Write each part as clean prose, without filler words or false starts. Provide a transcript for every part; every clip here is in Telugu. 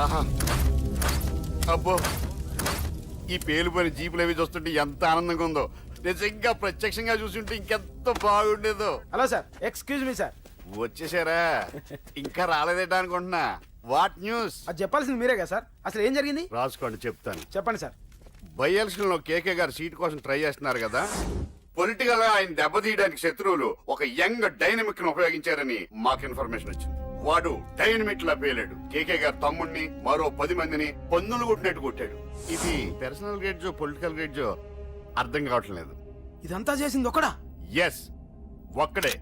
ఆహా అబ్బో ఈ పేలిపోయిన జీపులు అవి చూస్తుంటే ఎంత ఆనందంగా ఉందో. నిజంగా ప్రత్యక్షంగా చూస్తుంటే ఇంకెంత బాగుండేదో. Hello sir, excuse me sir. వచ్చేసారా? ఇంకా రాలేదేటా అనుకుంటున్నా. What news? అది చెప్పాల్సింది మీరే కదా సార్. అసలు ఏం జరిగింది రాసుకోండి, చెప్తాను. చెప్పండి సార్. బై ఎలక్షన్ లో కేకే గారు సీట్ కోసం ట్రై చేస్తున్నారు కదా. పొలిటికల్ గా ఆయన దెబ్బతీయడానికి శత్రువులు ఒక యంగ్ డైనమిక్ ను ఉపయోగించారని మాకు ఇన్ఫర్మేషన్ వచ్చింది. వాడు డైనమిక్ లా పేలాడు. కేకే గారు తమ్ముడిని మరో 10 మందిని పన్నులు కొట్టినట్టు కొట్టాడు. ఇది పర్సనల్ గ్రేడ్జో పొలిటికల్ గ్రేడ్జో అర్థం కావట్లేదు. ఇదంతా చేసింది ఒకడా? ఎస్, ఒక్కడే,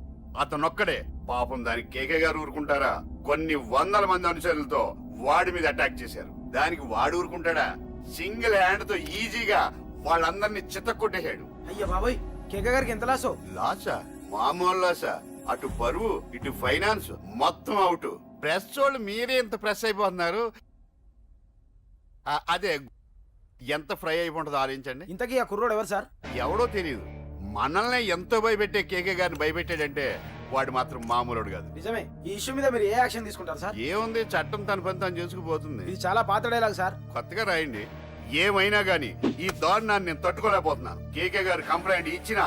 అతనొక్కడే. పాపం దానికి కేకే గారు ఊరుకుంటారా? కొన్ని వందల మంది అనుచరులతో వాడి మీద అటాక్ చేశారు. దానికి వాడు ఊరుకుంటాడా? సింగిల్ హ్యాండ్ తో ఈజీగా వాళ్ళందరినీ చిత్తకొట్టేశాడు. అయ్యా బాబాయ్, కేక గారికి ఎంత లాసో? లాసా? మామూలు లాసా? అటు పరువు ఇటు ఫైనాన్స్ మొత్తం అవుట్. ప్రెస్ వాళ్ళు మీరే ఎంత ప్రెస్ అయిపోతున్నారు. అదే ఎంత ఫ్రై అయిపోతుందో ఆలోచించండి. ఇంతకీ ఆ కుర్రోడు ఎవరు సార్? ఎవడో తెలియదు. మనల్ని ఎంతో భయపెట్టే కేకే గారిని భయపెట్టాడంటే వాడు మాత్రం మామూలుడు కాదు. నిజమే. ఈ ఇష్యూ మీద మీరు ఏ యాక్షన్ తీసుకుంటారు సార్? ఏముంది, చట్టం తన పని తను చేసుకుపోతుంది. ఇది చాలా పాత డైలాగ్ సార్. కొత్తగా రాయండి. ఏమైనా గాని ఈ దారుణాన్ని నేను తట్టుకోలేకపోతున్నాను. కేకే గారు కంప్లైంట్ ఇచ్చినా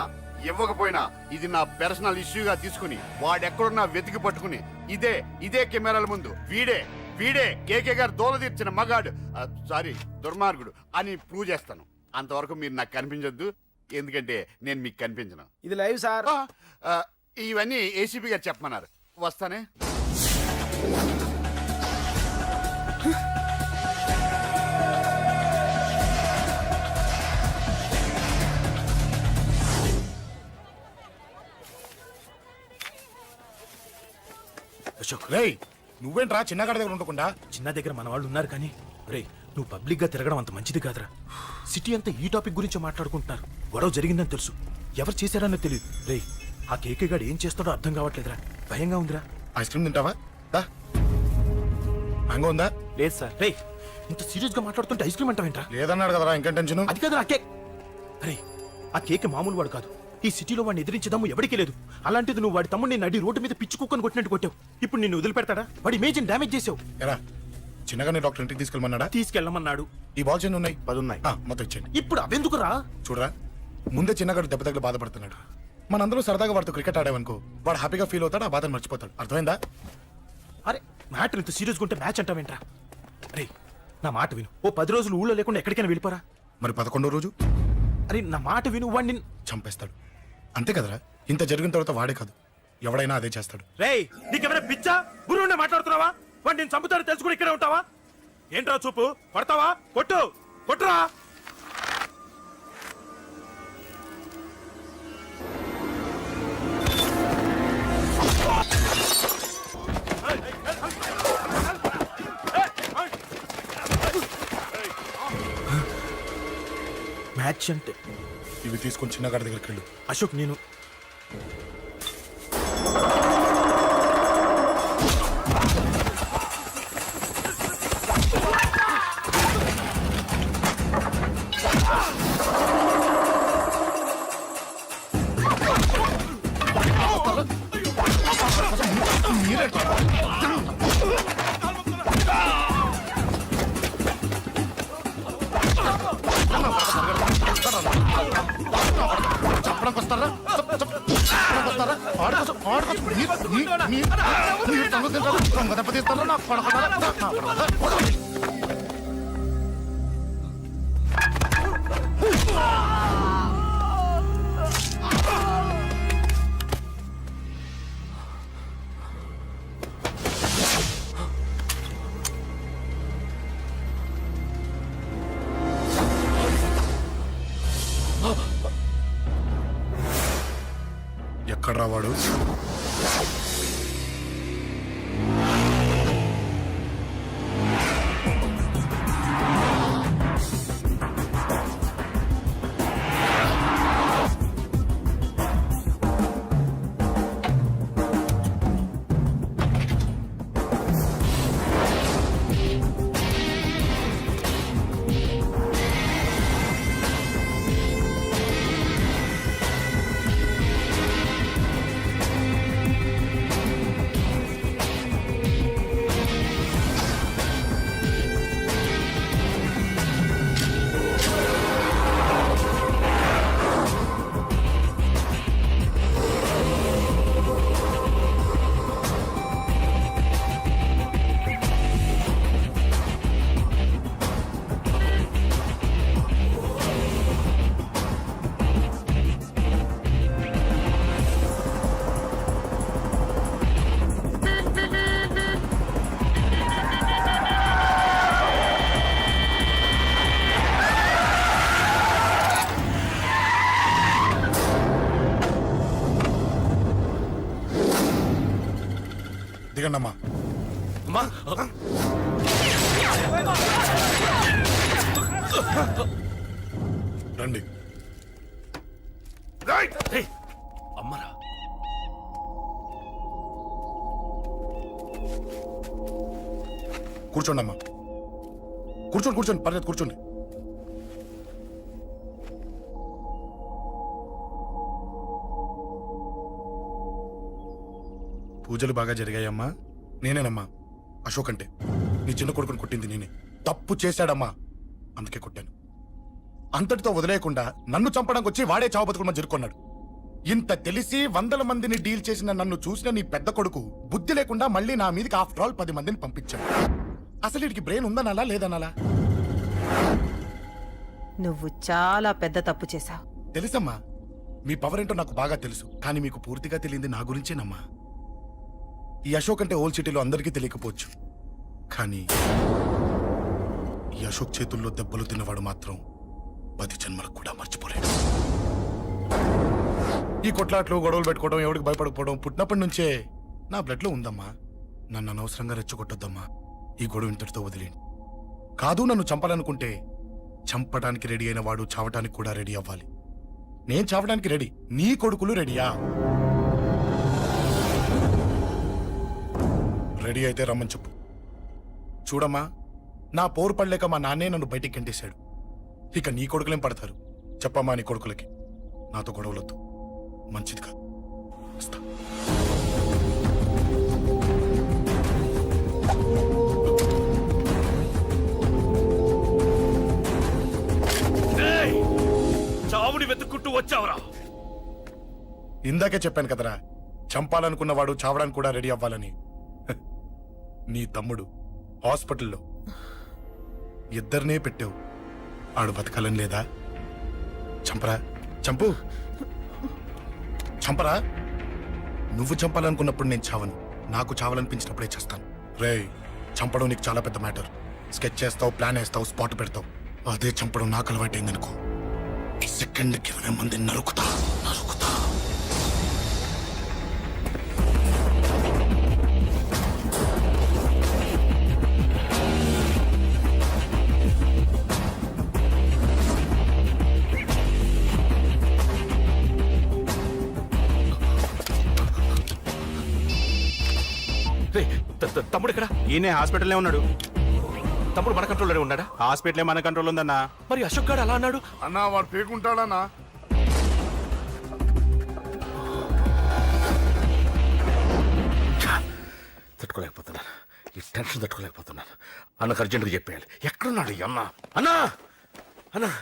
ఇవ్వకపోయినా ఇది నా పర్సనల్ ఇష్యూగా తీసుకుని వాడెక్కడున్నా వెతికి పట్టుకుని ఇదే కెమెరాల ముందు వీడే కేకే గారు దోల తీర్చిన మగాడు, సారీ దుర్మార్గుడు అని ప్రూవ్ చేస్తాను. అంతవరకు మీరు నాకు కనిపించొద్దు, ఎందుకంటే నేను మీకు కనిపించను. ఇది లైవ్ సార్. ఇవన్నీ ఏసీపీ గారు చెప్పమన్నారు. వస్తానే. అశోక్, రేయ్ నువ్వేంట్రా చిన్నగాడి దగ్గర ఉండకుండా? చిన్న దగ్గర మన వాళ్ళు ఉన్నారు కానీ రే, నువ్వు పబ్లిక్ గా తిరగడం అంత మంచిది కాదురా. సిటీ అంతా ఈ టాపిక్ గురించి మాట్లాడుకుంటున్నారు. గొడవ జరిగిందని తెలుసు, ఎవరు చేశారన్నో తెలియదు. రే, ఆ కేకే గాడు ఏం చేస్తాడో అర్థం కావట్లేదురా. భయంగా ఉందిరా. ఐస్ క్రీమ్ తింటావా? మ్యాంగో ఉందా? లేదు సార్. రే, ఇంత సీరియస్ గా మాట్లాడుతుంటే ఐస్ క్రీమ్ అంటావేంట్రా? లేదన్నాడు కదరా, ఇంకా టెన్షన్. అది కాదు ఆ కేక్. అరే, ఆ కేక్ మామూలు వాడు కాదు. ఈ సిటీలో వాడిని ఎదిరించదమ్ము ఎవరికీ లేదు. అలాంటిది నువ్వు వాడి తమ్ముడిని నడి రోడ్డు మీద పిచ్చి కుక్కను కొట్టినట్టు కొట్టావు. ఇప్పుడు నిన్ను వదిలిపెడతాడా? వాడి ఇమేజ్ డ్యామేజ్ చేసావు. ఎరా చిన్నగానే డాక్టర్ ఇంటికి తీసుకెళ్ళమన్నాడా? తీసుకెళ్ళమన్నాడు. ఈ బాల్స్ ఎన్ని ఉన్నాయి? 10 ఉన్నాయి. మొత్తం ఇచ్చేయండి. ఇప్పుడు అవెందుకురా? చూడరా, ముందే చిన్నగాడు దెబ్బ తగిలి బాధపడుతున్నాడు. మనందరూ సరదాగా వాడితో క్రికెట్ ఆడామనుకో, వాడు హ్యాపీగా ఫీల్ అవుతాడు, ఆ బాధను మర్చిపోతాడు. అర్థమైందా? అరే, మ్యాటర్ ఇంత సీరియస్గా ఉంటే మ్యాచ్ అంటావేంట్రా? అరే, నా మాట విను. ఓ 10 రోజులు ఊళ్ళో లేకుండా ఎక్కడికైనా వెళ్ళిపోరా. మరి 11వ రోజు? అరే, నా మాట విను. వాడిని చంపేస్తాడు. అంతే కదరా? ఇంత జరిగిన తర్వాత వాడే కాదు, ఎవడైనా అదే చేస్తాడు. రేయ్, నీకేమైనా పిచ్చా? గురువునే మాట్లాడుతున్నావా? వాడు నేను చంపుతాడు తెలుసుకుని ఇక్కడే ఉంటావా? ఏంట్రా చూపు? కొడతావా? కొట్టురా. మ్యాచ్ అంటే ఇవి తీసుకొని చిన్నగాడి దగ్గరికి వెళ్ళు. అశోక్, నేను ఎక్కడ రావాడు? రండి. ఏయ్, అమ్మరా. కూర్చోండి అమ్మా. కూర్చోండి కూర్చోండి, పర్లేదు కూర్చోండి. పూజలు బాగా జరిగాయమ్మా? నేనేనమ్మా అశోక్ అంటే. నీ చిన్న కొడుకుని కొట్టింది నేనే. తప్పు చేశాడమ్మా, అందుకే కొట్టాను. అంతటితో వదిలేయకుండా నన్ను చంపడానికి వచ్చి వాడే చావు బతుకుని జరుకున్నాడు. ఇంత తెలిసి 100 మందిని డీల్ చేసిన నన్ను చూసిన నీ పెద్ద కొడుకు బుద్ధి లేకుండా మళ్ళీ నా మీదకి ఆఫ్టర్ ఆల్ 10 మందిని పంపించాడు. అసలు వీడికి బ్రెయిన్ ఉందనాలా లేదనాలా? నువ్వు చాలా పెద్ద తప్పు చేశావు. తెలుసమ్మా, మీ పవర్ ఏంటో నాకు బాగా తెలుసు. కానీ మీకు పూర్తిగా తెలియంది నా గురించేనమ్మా. ఈ అశోక్ అంటే ఓల్డ్ సిటీలో అందరికీ తెలియకపోవచ్చు, కానీ ఈ అశోక్ చేతుల్లో దెబ్బలు తిన్నవాడు మాత్రం 10 జన్మలకు కూడా మర్చిపోలేడు. ఈ కొట్లాట్లు గొడవలు పెట్టుకోవడం, ఎవరికి భయపడకపోవడం పుట్టినప్పటి నుంచే నా బ్లడ్ లో ఉందమ్మా. నన్ను అనవసరంగా రెచ్చగొట్టొద్దమ్మా. ఈ గొడవ ఇంతటితో వదిలేండి. కాదు, నన్ను చంపాలనుకుంటే చంపడానికి రెడీ అయిన వాడు చావటానికి కూడా రెడీ అవ్వాలి. నేను చావడానికి రెడీ, నీ కొడుకులు రెడీయా? రెడీ అయితే రమ్మని చెప్పు. చూడమ్మా, నా పోరు పడలేక మా నాన్నే నన్ను బయటికి గెంటేశాడు. ఇక నీ కొడుకులేం పడతారు? చెప్పమ్మా నీ కొడుకులకి నాతో గొడవలొద్దు, మంచిది కాదు. వస్తా. చావుని వెతుక్కుంటూ వచ్చావరా? ఇందాకే చెప్పాను కదరా, చంపాలనుకున్నవాడు చావడానికి కూడా రెడీ అవ్వాలని. నీ తమ్ముడు హాస్పిటల్లో ఇద్దరినే పెట్టావు. ఆడు బతకాలని లేదా? చంపరా, చంపు, చంపరా. నువ్వు చంపాలనుకున్నప్పుడు నేను చావను, నాకు చావాలనిపించినప్పుడే చేస్తాను. రేయ్, చంపడం నీకు చాలా పెద్ద మ్యాటర్. స్కెచ్ చేస్తావు, ప్లాన్ వేస్తావు, స్పాట్ పెడతావు. అదే చంపడం నాకు అలవాటైందనుకో, సెకండ్కి 20 మందిని నరుకుతా. తమ్ముడు ఇక్కడ? ఈయనే హాస్పిటల్లో ఉన్నాడు. తమ్ముడు మన కంట్రోల్లోనే ఉన్నాడా? హాస్పిటలే మన కంట్రోల్ ఉందన్నా. మరి అశోక్ గారు అలా అన్నాడు? అన్నా వాడు పేకుంటాడన్నా. తట్టుకోలేకపోతున్నాను, ఈ టెన్షన్ తట్టుకోలేకపోతున్నాను. అన్నకు అర్జెంటుగా చెప్పేయాలి. ఎక్కడున్నాడు ఈ అన్న? అన్నా, అన్నా,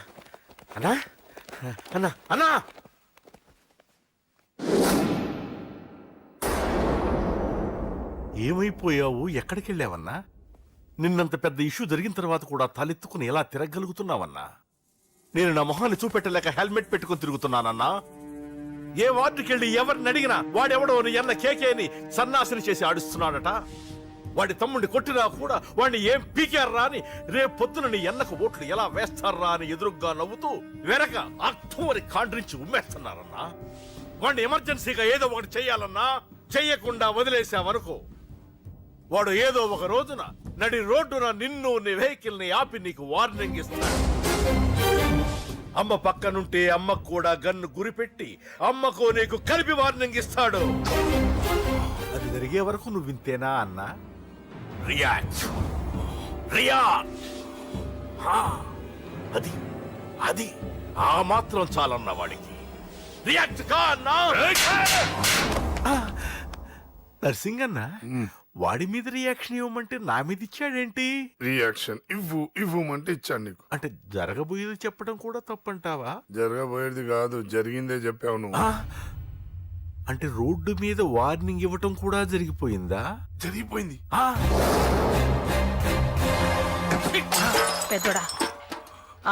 అన్నా, అన్నా, అన్నా. ఏమైపోయావు? ఎక్కడికి వెళ్ళావన్నా? నిన్నంత పెద్ద ఇష్యూ జరిగిన తర్వాత కూడా తలెత్తుకుని ఎలా తిరగలుగుతున్నావన్నా? నేను నా మొహాన్ని చూపెట్టలేక హెల్మెట్ పెట్టుకుని తిరుగుతున్నానన్నా. ఏ వార్డుకి వెళ్ళి ఎవరిని అడిగినా వాడెవడో నీ అన్న కేకేని సన్నాసిని చేసి ఆడిస్తున్నాడట. వాడి తమ్ముడిని కొట్టినా కూడా వాడిని ఏం పీకారా అని రేపు పొద్దున నీ అన్నకు ఓట్లు ఎలా వేస్తారా అని ఎదురుగ్గా నవ్వుతూ వెనక అర్థమని కాండ్రించి ఉమ్మేస్తున్నారన్నా. వాడిని ఎమర్జెన్సీగా ఏదో ఒకటి చెయ్యాలన్నా, చెయ్యకుండా వదిలేసావనుకో, వాడు ఏదో ఒక రోజున నడి రోడ్డున నిన్ను నీ వెహికల్ ని ఆపి నీకు వార్నింగ్ ఇస్తాడు. అమ్మ పక్కనుంటే అమ్మకు కూడా గన్ను గురిపెట్టి అమ్మకు నీకు కలిపి వార్నింగ్ ఇస్తాడు. అది జరిగే వరకు నువ్వు వింతేనా అన్నా? React, react. అది అది ఆ మాత్రం చాలన్న వాడికి. రియాక్ట్ కా అన్నా. నర్సింగ్ అన్న, వాడి మీద రియాక్షన్ ఇవ్వమంటే నా మీద ఇచ్చాడేంటి? రియాక్షన్ ఇవ్వమంటే ఇచ్చాను నీకు. అంటే జరగబోయేది చెప్పడం కూడా తప్పంటావా? జరగబోయేది కాదు, జరిగిందే చెప్పావు నువ్వు. అంటే రోడ్డు మీద వార్నింగ్ ఇవ్వటం కూడా జరిగిపోయిందా? జరిగిపోయింది. పెద్దోడా,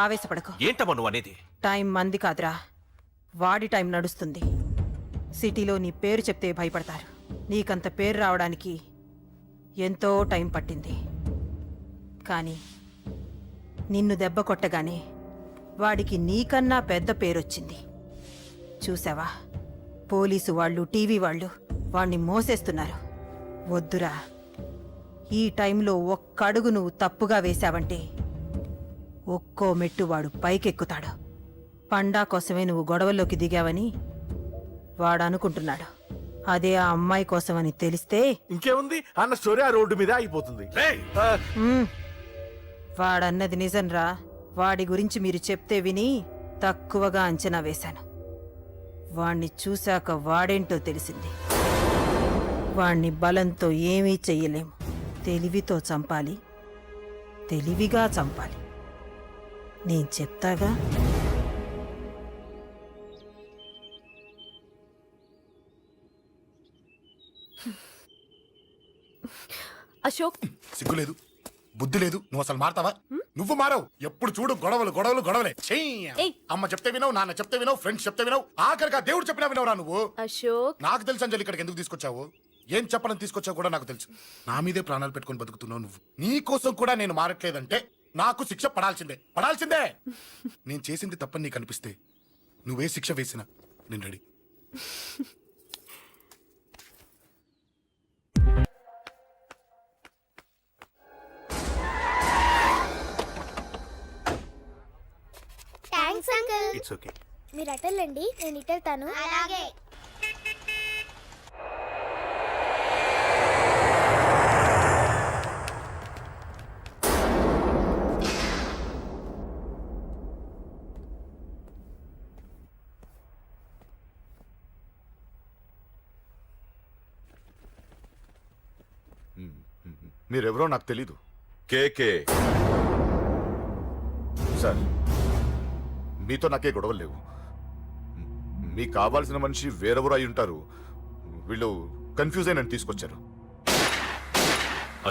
ఆవేశపడకు. ఏంటమ్మా నువ్వు అనేది? టైం మంది కాదురా, వాడి టైం నడుస్తుంది. సిటీలో నీ పేరు చెప్తే భయపడతారు. నీకంత పేరు రావడానికి ఎంతో టైం పట్టింది. కానీ నిన్ను దెబ్బ కొట్టగానే వాడికి నీకన్నా పెద్ద పేరొచ్చింది. చూసావా, పోలీసు వాళ్ళు, టీవీ వాళ్ళు వాణ్ణి మోసేస్తున్నారు. వద్దురా, ఈ టైంలో ఒక్క అడుగు నువ్వు తప్పుగా వేశావంటే ఒక్కో మెట్టు వాడు పైకెక్కుతాడు. పండా కోసమే నువ్వు గొడవల్లోకి దిగావని వాడు అనుకుంటున్నాడు. అదే ఆ అమ్మాయి కోసమని తెలిస్తే ఇంకేముంది అన్న స్టోరీ ఆ రోడ్డు మీద ఆగిపోతుంది. వాడన్నది నిజంరా. వాడి గురించి మీరు చెప్తే విని తక్కువగా అంచనా వేశాను. వాణ్ణి చూశాక వాడేంటో తెలిసింది. వాణ్ణి బలంతో ఏమీ చెయ్యలేము. తెలివితో చంపాలి, తెలివిగా చంపాలి. నేను చెప్తాగా. అశోక్, సిగ్గు లేదు, బుద్ధి లేదు. నువ్వు అసలు మారతావా? నువ్వు మారవు. ఎప్పుడు చూడు గొడవలు గొడవలు గొడవలే. చెయ్యి. ఏయ్. అమ్మ చెప్తే వినవు, నాన్న చెప్తే వినవు, ఫ్రెండ్స్ చెప్తే వినవు, ఆఖరిగా దేవుడు చెప్పినా వినవురా నువ్వు. అశోక్, నాకు తెలుసు అంజలి ఇక్కడికి ఎందుకు తీసుకొచ్చావు, ఏం చెప్పడం తీసుకొచ్చావు కూడా నాకు తెలుసు. నా మీదే ప్రాణాలు పెట్టుకొని బతుకుతున్నావు నువ్వు. నీ కోసం కూడా నేను మారట్లేదంటే నాకు శిక్ష పడాల్సిందే, పడాల్సిందే. నేను చేసింది తప్పని నీకు అనిపిస్తే నువ్వే శిక్ష వేసినా నేను ready. Thanks uncle. It's okay. మీరు అటెళ్ళండి, నేను ఇటెళ్తాను. అలాగే. మీరెవరో నాకు తెలీదు. కేకే సార్, మీతో నాకే గొడవలు లేవు. మీకు కావాల్సిన మనిషి వేరెవరో అయి ఉంటారు. వీళ్ళు కన్ఫ్యూజ్ అయిన తీసుకొచ్చారు.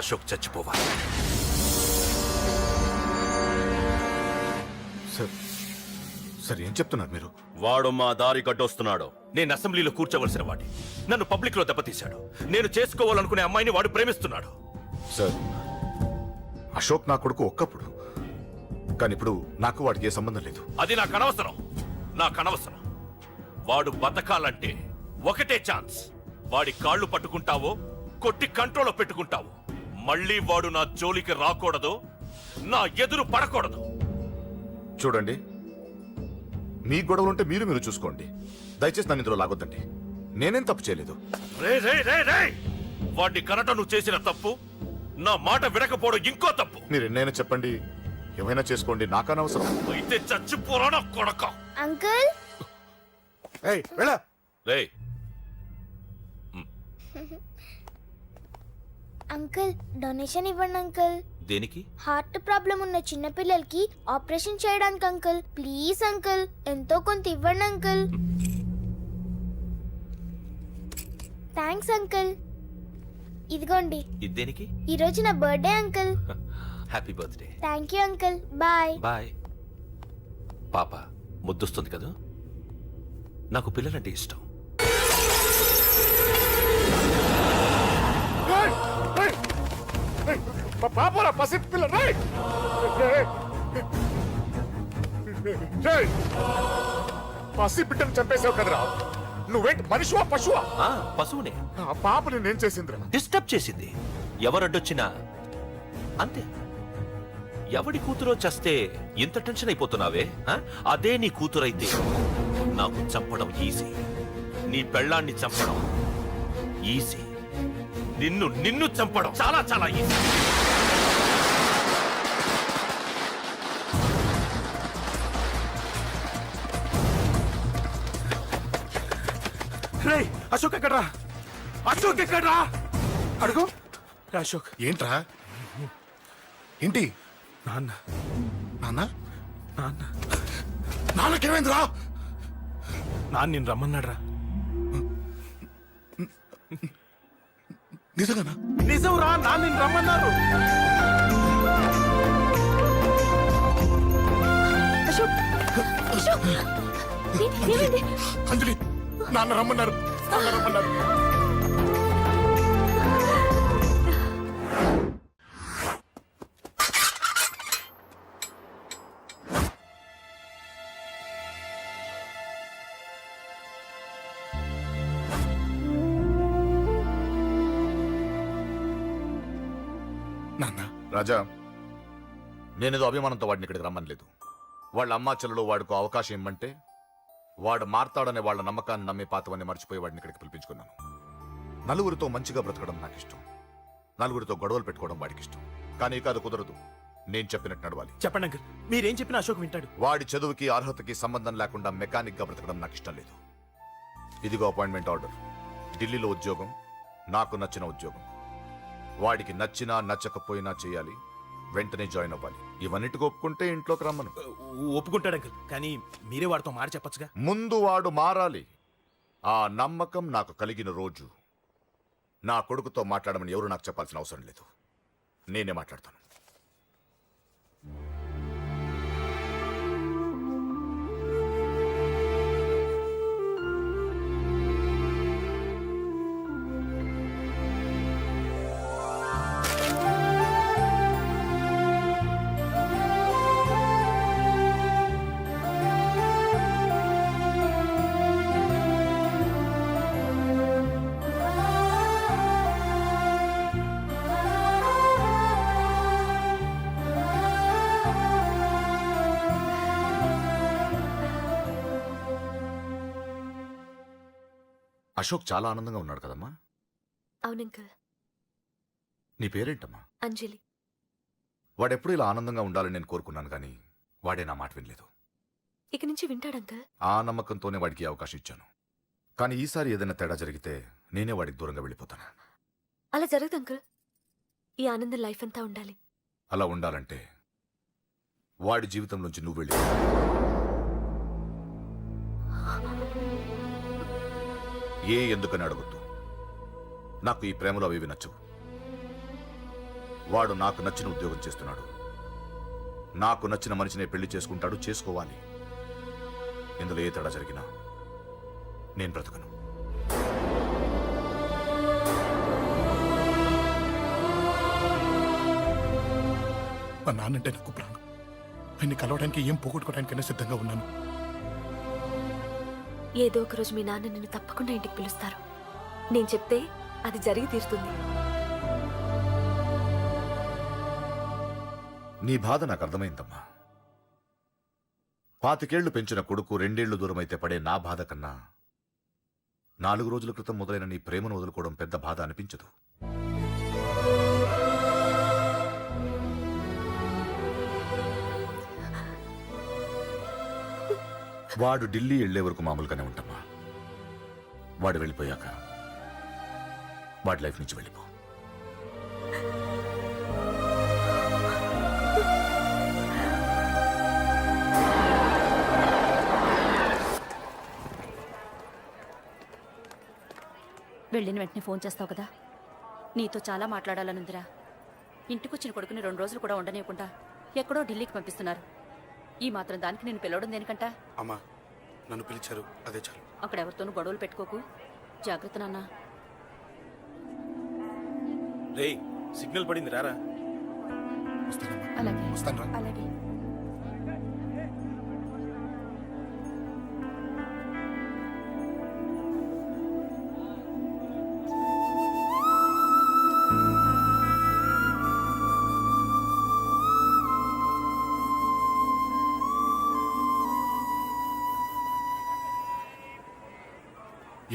అశోక్ చచ్చిపోవాలి. సార్ సార్ ఏం చెప్తున్నారు మీరు? వాడు మా దారి కట్టొస్తున్నాడు. నేను అసెంబ్లీలో కూర్చోవలసిన వాడి నన్ను పబ్లిక్ లో దెబ్బతీశాడు. నేను చేసుకోవాలనుకునే అమ్మాయిని వాడు ప్రేమిస్తున్నాడు. సార్, అశోక్ నా కొడుకు ఒక్కప్పుడు, కానీ ఇప్పుడు నాకు వాడికి ఏ సంబంధం లేదు. అది నాకు అనవసరం, నాకు అనవసరం. వాడు బతకాలంటే ఒకటే ఛాన్స్. వాడి కాళ్ళు పట్టుకుంటావో కొట్టి కంట్రోల్లో పెట్టుకుంటావు. మళ్ళీ వాడు నా జోలికి రాకూడదు, నా ఎదురు పడకూడదు. చూడండి, మీ గొడవలుంటే మీరు చూసుకోండి. దయచేసి నన్ను ఇందులో లాగొద్దండి. నేనేం తప్పు చేయలేదు. రే రే రే రే వాడిని కనట నువ్వు చేసిన తప్పు, నా మాట వినకపోవడం ఇంకో తప్పు. మీరు ఎన్నైనా చెప్పండి, ఏమైనా చేసుకోండి, నాకనవసరం. అయితే చచ్చిపోరా నా కొడక. అంకుల్, ఏయ్ వెళ్ళ. రే అంకుల్ డొనేషన్ ఇవ్వండి అంకుల్. దేనికి? హార్ట్ ప్రాబ్లం ఉన్న చిన్న పిల్లలకి ఆపరేషన్ చేయడానికి అంకుల్. ప్లీజ్ అంకుల్, ఎంతో కొంత ఇవ్వండి అంకుల్. Thanks uncle. ఇదిగోండి, ఇది దేనికి? ఈ రోజు నా birthday uncle. Happy birthday. Thank you uncle. Bye. Bye. పాప ముద్దొస్తుంది కదా, నాకు పిల్లలంటే ఇష్టం. పాపరా పసి పిల్ల. పసి బిడ్డను చంపేసావు కదరా. నువ్వేంటి మనిషివా పశువా? పశువునే. ఆ పాపని నేను చేసిందిరా. డిస్టర్బ్ చేసింది. ఎవరడ్డొచ్చినా అంతే. ఎవడి కూతురో చస్తే ఇంత టెన్షన్ అయిపోతున్నావే? అదే నీ కూతురైతే నాకు చంపడం ఈజీ. నీ పెళ్ళాన్ని చంపడం ఈజీ. నిన్ను చంపడం చాలా చాలా ఈజీ. రే అశోక్ ఎక్కడ్రా? అశోక్ ఎక్కడ్రా? అడుగు రా అశోక్. ఏంట్రా? ఏంటి? నాన్న నాన్న నాన్న నాన్నకేమైందిరా? నాన్న నిన్ను రమ్మన్నాడ్రా. నిజంగానా? నిజం రా, నాన్న నిన్ను రమ్మన్నారు. అశోక్, అశోక్, ఏమైంది? అంజలి, నాన్న రమ్మన్నారు, నాన్న రమ్మన్నారు. అన్నా రాజా నేనేదో అభిమానంతో వాడిని ఇక్కడికి రమ్మనలేదు. వాళ్ళ అమ్మా చెల్లెలు వాడికి అవకాశం ఇమ్మంటే వాడు మారతాడనే వాళ్ళ నమ్మకాన్ని నమ్మి పాతవన్నీ మర్చిపోయి వాడిని ఇక్కడికి పిలిపించుకున్నాను. నలుగురితో మంచిగా బ్రతకడం నాకు ఇష్టం, నలుగురితో గొడవలు పెట్టుకోవడం వాడికి ఇష్టం. కానీ ఇక అది కుదరదు. నేను చెప్పినట్టు నడవాలి. చెప్పండి అంకుల్, మీరేం చెప్పినా అశోక్ వింటాడు. వాడి చదువుకి అర్హతకి సంబంధం లేకుండా మెకానిక్ గా బ్రతకడం నాకు ఇష్టం లేదు. ఇదిగో అపాయింట్మెంట్ ఆర్డర్. ఢిల్లీలో ఉద్యోగం, నాకు నచ్చిన ఉద్యోగం. వాడికి నచ్చినా నచ్చకపోయినా చేయాలి, వెంటనే జాయిన్ అవ్వాలి. ఇవన్నిటికి ఒప్పుకుంటే ఇంట్లోకి రమ్మను. ఒప్పుకుంటాడు అంకుల్, కానీ మీరే వాడితో మాట చెప్పొచ్చుగా. ముందు వాడు మారాలి. ఆ నమ్మకం నాకు కలిగిన రోజు నా కొడుకుతో మాట్లాడమని ఎవరు నాకు చెప్పాల్సిన అవసరం లేదు. నేనే మాట్లాడతాను. అశోక్ చాలా ఆనందంగా ఉన్నాడు కదమ్మా. అవును అంకుల్. నీ పేరేంటమ్మా? అంజలి. వాడెప్పుడు ఇలా ఆనందంగా ఉండాలని నేను కోరుకున్నాను, కానీ వాడే నా మాట వినలేదు. ఇక నుంచి వింటాడు అంకుల్. ఆ నమ్మకంతోనే వాడికి ఈ అవకాశం ఇచ్చాను. కానీ ఈసారి ఏదైనా తేడా జరిగితే నేనే వాడికి దూరంగా వెళ్ళిపోతాను. అలా జరగదు అంకుల్. ఈ ఆనందం లైఫ్ అంతా ఉండాలి. అలా ఉండాలంటే వాడి జీవితంలోంచి నువ్వు వెళ్ళి ఎందుకని అడగొద్దు. నాకు ఈ ప్రేమలో అవి నచ్చవు. వాడు నాకు నచ్చిన ఉద్యోగం చేస్తున్నాడు, నాకు నచ్చిన మనిషినే పెళ్లి చేసుకుంటాడు, చేసుకోవాలి. ఇందులో ఏ తేడా జరిగినా నేను బ్రతకను. మా నాన్నంటే నాకు ప్రాణం. ఆయన్ని కలవడానికి ఏం పోగొట్టుకోవడానికైనా సిద్ధంగా ఉన్నాను. ఏదో ఒక రోజు మీ నాన్న నిన్ను తప్పకుండా ఇంటికి పిలుస్తారు. నేను చెప్తే అది జరిగి తీరుతుంది. నీ బాధ నాకు అర్థమైందమ్మా. 25 ఏళ్లు పెంచిన కొడుకు 2 ఏళ్లు దూరమైతే పడే నా బాధ కన్నా 4 రోజుల క్రితం మొదలైన నీ ప్రేమను వదులుకోవడం పెద్ద బాధ అనిపించదు. వాడు ఢిల్లీ వెళ్లే వరకు మామూలుగానే ఉంటామా. వాడు వెళ్ళిపోయాక వాడి లైఫ్ నుంచి వెళ్ళిపో. వెళ్ళిన వెంటనే ఫోన్ చేస్తావు కదా. నీతో చాలా మాట్లాడాలనుందిరా. ఇంటికొచ్చిన కొడుకుని 2 రోజులు కూడా ఉండనివ్వకుండా ఎక్కడో ఢిల్లీకి పంపిస్తున్నారు. ఈ మాత్రం దానికి నేను పిలవడం దేనికంట? అమ్మా నన్ను పిలిచారు, అదే చాలు. అక్కడ ఎవరితోనూ గొడవలు పెట్టుకోకు. జాగ్రత్త నాన్న. రేయ్, సిగ్నల్ పడింది, రారా. వస్తానమ్మా. అలాగే వస్తాను. అలాగే.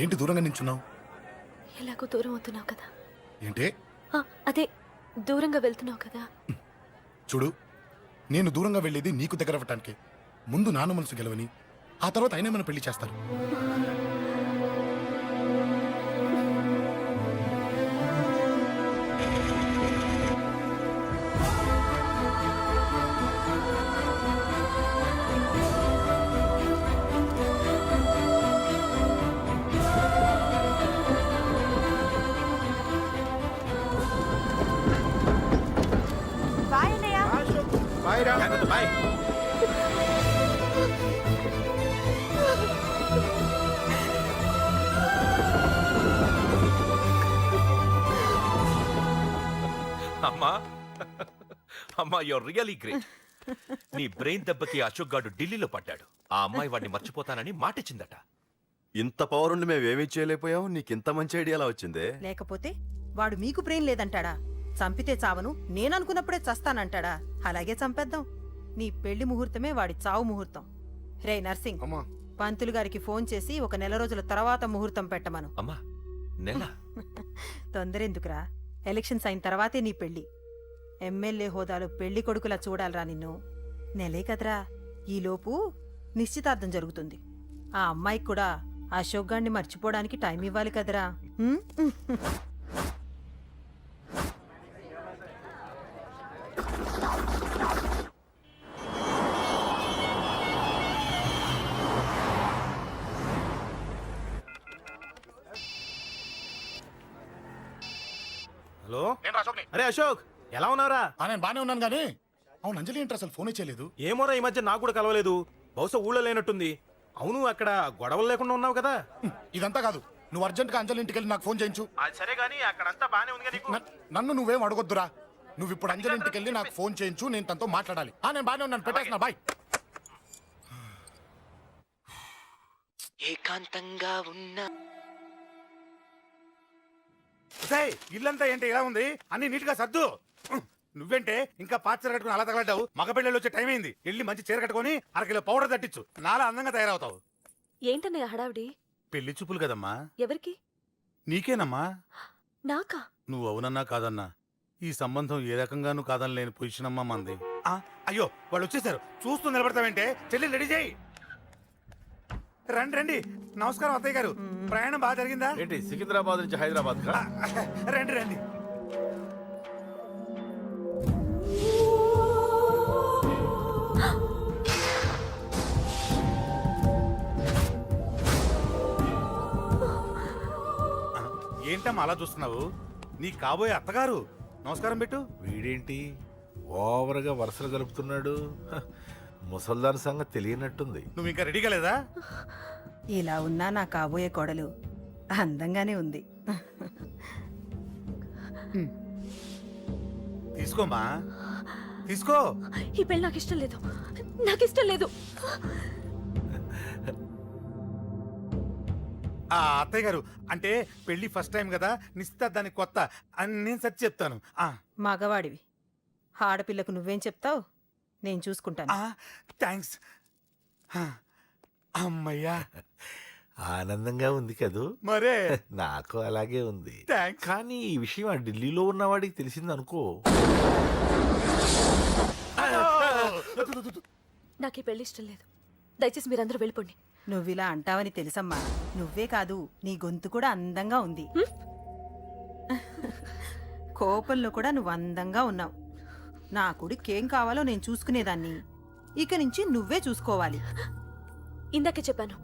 ఏంటి దూరంగా నించున్నావు? ఎలాగో దూరం అవుతున్నావు కదా. ఏంటి? అదే దూరంగా వెళ్తున్నావు కదా. చూడు, నేను దూరంగా వెళ్ళేది నీకు దగ్గర అవ్వటానికి. ముందు నాన్న మనసు గెలవని, ఆ తర్వాత అయినా మన పెళ్లి చేస్తారు. జాగ్రత్త, బాయ్. అమ్మా అమ్మా, యూర్ రియలీ గ్రేట్. నీ బ్రెయిన్ దెబ్బకి అశోక్ గాడు ఢిల్లీలో పడ్డాడు. ఆ అమ్మాయి వాడిని మర్చిపోతానని మాటిచ్చిందట. ఇంత పవర్ ఉండి మేమేమీ చేయలేకపోయావు. నీకింత మంచి ఐడియా ఎలా వచ్చిందే? లేకపోతే వాడు మీకు బ్రెయిన్ లేదంటాడా? చంపితే చావను నేననుకున్నప్పుడే చస్తానంటాడా? అలాగే చంపేద్దాం. నీ పెళ్లి ముహూర్తమే వాడి చావు ముహూర్తం. రే నర్సింగ్, అమ్మా పంతులు గారికి ఫోన్ చేసి ఒక నెల రోజుల తర్వాత ముహూర్తం పెట్టమను. అమ్మా నెల తొందరెందుకురా? ఎలక్షన్స్ అయిన తర్వాతే నీ పెళ్లి. ఎమ్మెల్యే హోదాలో పెళ్లి కొడుకులా చూడాలరా నిన్ను. నెలే కదరా, ఈలోపు నిశ్చితార్థం జరుగుతుంది. ఆ అమ్మాయికి కూడా అశోక్ గాన్ని మర్చిపోవడానికి టైం ఇవ్వాలి కదరా. ఉమ్? హలో, నేను అశోక్ని. అరే అశోక్, ఎలా ఉన్నారా? నేను బానే ఉన్నాను కానీ అవును, అంజలి ఏంటి అసలు ఫోన్ చేయలేదు? ఏమోరా, ఈ మధ్య నాకు కూడా కలవలేదు. బహుశా ఊళ్ళో లేనట్టుంది. అవును, అక్కడ గొడవలు లేకుండా ఉన్నావు కదా? ఇదంతా కాదు, నువ్వు అర్జెంట్ గా అంజలి ఇంటికి వెళ్ళి నాకు ఫోన్ చేయించు. అది సరే గానీ అక్కడంతా బానే ఉంది నీకు. నన్ను నువ్వేం అడగొద్దురా. నువ్వు ఇప్పుడు అంజలి ఇంటికి వెళ్ళి నాకు ఫోన్ చేయించు, నేను తనతో మాట్లాడాలి. నేను బానే ఉన్నాను, పెట్టేస్తున్నా, బాయ్. ఏకాంతంగా ఉన్నా ఇల్లంతా ఏంటి ఇలా ఉంది? అన్ని నీట్ గా సర్దు. నువ్వేంటే ఇంకా పాత చీర కట్టుకుని అలా తగలడ్డావు? మగ పెళ్ళి వచ్చే టైం అయింది. వెళ్ళి మంచి చీర కట్టుకుని అరకిలో పౌడర్ తట్టించు. నాలా అందంగా తయారవుతావు. ఏంటన్నయ్య హడావిడి? పెళ్లి చూపులు కదమ్మా. ఎవరికి? నీకేనమ్మా. నాకా? నువ్వు అవునన్నా కాదన్నా ఈ సంబంధం ఏ రకంగానూ కాదని లేని పొజిషన్ అమ్మా మంది. అయ్యో వాళ్ళు వచ్చేసారు, చూస్తూ నిలబడతావేంటే? చెల్లి రెడీ చేయి. రండి రండి. నమస్కారం అత్తయ్య గారు, ప్రయాణం బాగా జరిగిందా? ఏంటి సికింద్రాబాద్ నుంచి హైదరాబాద్ కా? రండి రండి. ఏంటమ్మా అలా చూస్తున్నావు? నీ కాబోయే అత్తగారు. నమస్కారం పెట్టు. వీడేంటి ఓవర్గా వరుసలు కలుపుతున్నాడు? ముసల్దాన్ సంగతి తెలియనట్టుంది. నువ్వు ఇంకా రెడీగా లేదా? ఇలా ఉన్నా నా కాబోయే కోడలు అందంగానే ఉంది. తీసుకోమ్మా, తీసుకో. ఈ పెళ్ళి నాకు ఇష్టం లేదు, నాకు ఇష్టం లేదు. అత్తయ్య గారు, అంటే పెళ్లి ఫస్ట్ టైం కదా, నిశ్చితార్థానికి కొత్త అని నేను సరి చెప్తాను. మగవాడివి, ఆడపిల్లకు నువ్వేం చెప్తావు? నేను చూసుకుంటాను. థ్యాంక్స్. అమ్మయ్యా, ఆనందంగా ఉంది కదూ? మరే నాకు అలాగే ఉంది. థ్యాంక్స్. కానీ ఈ విషయం ఆ ఢిల్లీలో ఉన్నవాడికి తెలిసింది అనుకో. నాకు ఈ పెళ్లి ఇష్టం లేదు. దయచేసి మీరందరూ వెళ్ళిపోండి. నువ్విలా అంటావని తెలుసమ్మా. నువ్వే కాదు, నీ గొంతు కూడా అందంగా ఉంది. కోపంలో కూడా నువ్వు అందంగా ఉన్నావు. నా కొడుకేం కావాలో నేను చూసుకునేదాన్ని, ఇక నుంచి నువ్వే చూసుకోవాలి. ఇందాకే చెప్పాను,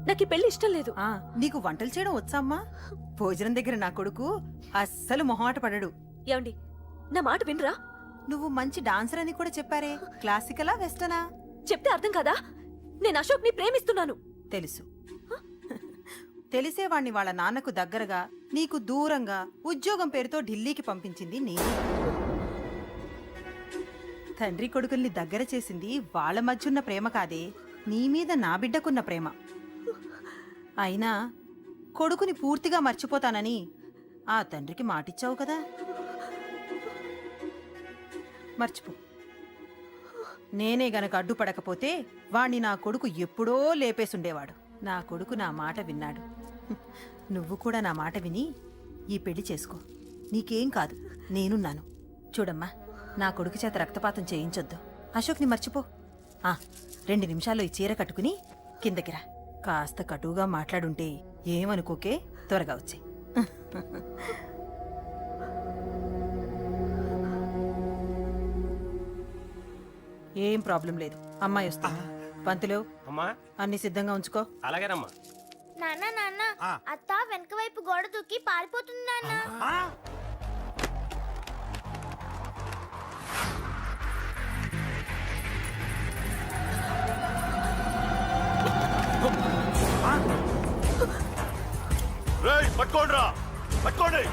నాకు ఈ పెళ్లి ఇష్టం లేదు. నీకు వంటలు చేయడం వచ్చామ్మా? భోజనం దగ్గర నా కొడుకు అస్సలు మొహమాట పడడు. ఏమండి, నా మాట వినరా? నువ్వు మంచి డాన్సర్ అని కూడా చెప్పారే. క్లాసికలా వెస్టర్నా? చెప్తే అర్థం కాదా? నేను అశోక్ ని ప్రేమిస్తున్నాను. తెలుసు. తెలిసేవాణ్ణి వాళ్ళ నాన్నకు దగ్గరగా, నీకు దూరంగా ఉద్యోగం పేరుతో ఢిల్లీకి పంపించింది నేనే. తండ్రి కొడుకుల్ని దగ్గర చేసింది వాళ్ళ మధ్యున్న ప్రేమ కాదే, నీ మీద నా బిడ్డకున్న ప్రేమ. అయినా కొడుకుని పూర్తిగా మర్చిపోతానని ఆ తండ్రికి మాటిచ్చావు కదా, మర్చిపో. నేనే గనక అడ్డుపడకపోతే వాణ్ణి నా కొడుకు ఎప్పుడో లేపేసుండేవాడు. నా కొడుకు నా మాట విన్నాడు. నువ్వు కూడా నా మాట విని ఈ పెళ్లి చేసుకో. నీకేం కాదు, నేనున్నాను. చూడమ్మా, నా కొడుకు చేత రక్తపాతం చేయించొద్దు. అశోక్ని మర్చిపో. 2 నిమిషాల్లో ఈ చీర కట్టుకుని కిందకిరా. కాస్త కటువుగా మాట్లాడుంటే ఏమనుకోకే, త్వరగా వచ్చే. ఏం ప్రాబ్లం లేదు, అమ్మాయి వస్తా. పంతులు, అమ్మా అన్ని సిద్ధంగా ఉంచుకో. అలాగేనమ్మా. నాన్న నాన్న, అత్త వెనక వైపు గోడ దూకి పారిపోతుంది నాన్న. రేయ్ పట్టుకోండిరా, పట్టుకోండి.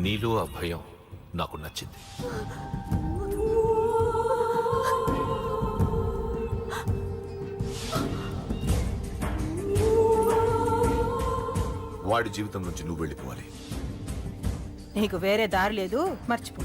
నీలో ఆ భయం నాకు నచ్చింది. వాడి జీవితం నుంచి నువ్వు వెళ్ళిపోవాలి. నీకు వేరే దారి లేదు, మర్చిపో.